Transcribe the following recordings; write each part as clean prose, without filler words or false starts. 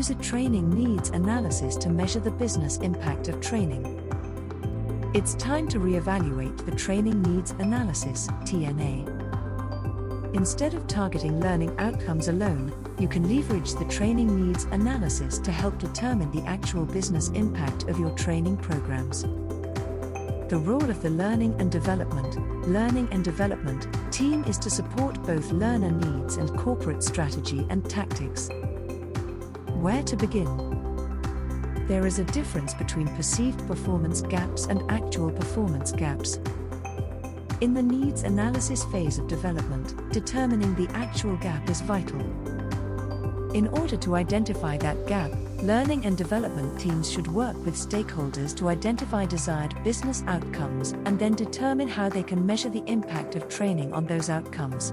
use a training needs analysis to measure the business impact of training. It's time to reevaluate the training needs analysis, TNA. Instead of targeting learning outcomes alone, you can leverage the training needs analysis to help determine the actual business impact of your training programs. The role of the learning and development team is to support both learner needs and corporate strategy and tactics. Where to begin? There is a difference between perceived performance gaps and actual performance gaps. In the needs analysis phase of development, determining the actual gap is vital. In order to identify that gap, learning and development teams should work with stakeholders to identify desired business outcomes and then determine how they can measure the impact of training on those outcomes.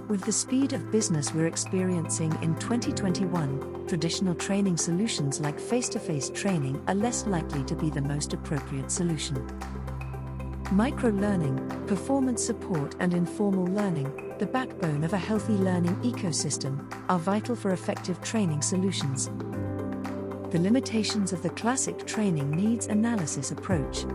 With the speed of business we're experiencing in 2021, traditional training solutions like face-to-face training are less likely to be the most appropriate solution. Micro-learning, performance support and informal learning, the backbone of a healthy learning ecosystem, are vital for effective training solutions. The limitations of the classic training needs analysis approach.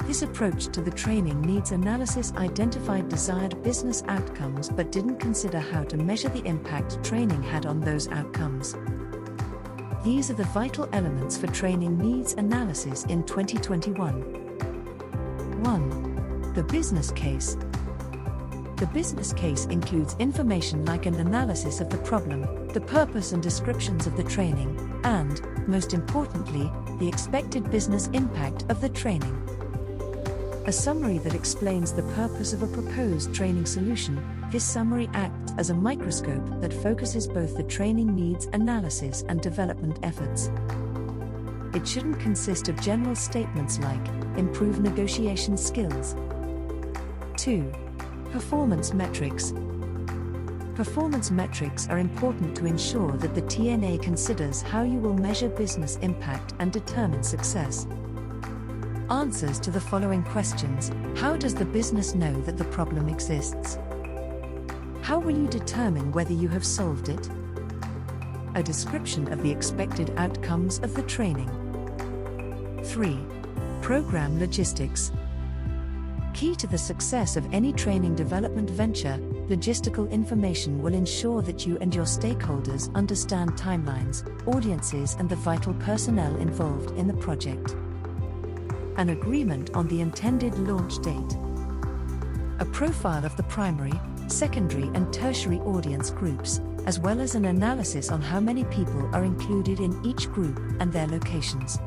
This approach to the training needs analysis identified desired business outcomes but didn't consider how to measure the impact training had on those outcomes. These are the vital elements for training needs analysis in 2021. 1. The business case. The business case includes information like an analysis of the problem, the purpose and descriptions of the training, and, most importantly, the expected business impact of the training. A summary that explains the purpose of a proposed training solution. This summary acts as a microscope that focuses both the training needs analysis and development efforts. It shouldn't consist of general statements like, improve negotiation skills. 2. Performance metrics. Performance metrics are important to ensure that the TNA considers how you will measure business impact and determine success. Answers to the following questions: how does the business know that the problem exists? How will you determine whether you have solved it? A description of the expected outcomes of the training. 3. Program logistics. Key to the success of any training development venture, logistical information will ensure that you and your stakeholders understand timelines, audiences, and the vital personnel involved in the project. An agreement on the intended launch date. A profile of the primary, secondary, and tertiary audience groups, as well as an analysis on how many people are included in each group and their locations.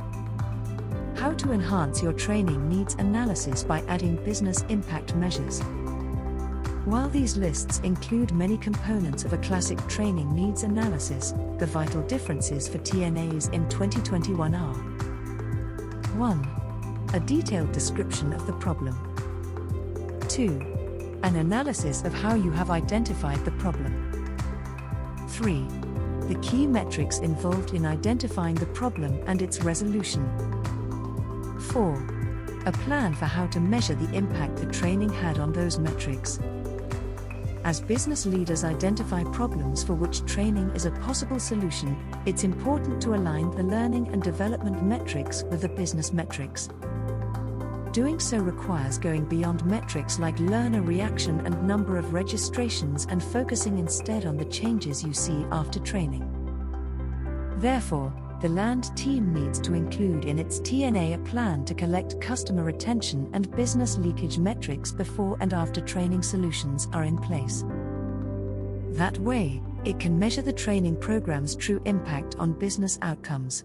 How to enhance your training needs analysis by adding business impact measures. While these lists include many components of a classic training needs analysis, the vital differences for TNAs in 2021 are: 1. A detailed description of the problem. 2. An analysis of how you have identified the problem. 3. The key metrics involved in identifying the problem and its resolution. 4. A plan for how to measure the impact the training had on those metrics. As business leaders identify problems for which training is a possible solution, it's important to align the learning and development metrics with the business metrics. Doing so requires going beyond metrics like learner reaction and number of registrations and focusing instead on the changes you see after training. Therefore, the LAND team needs to include in its TNA a plan to collect customer retention and business leakage metrics before and after training solutions are in place. That way, it can measure the training program's true impact on business outcomes.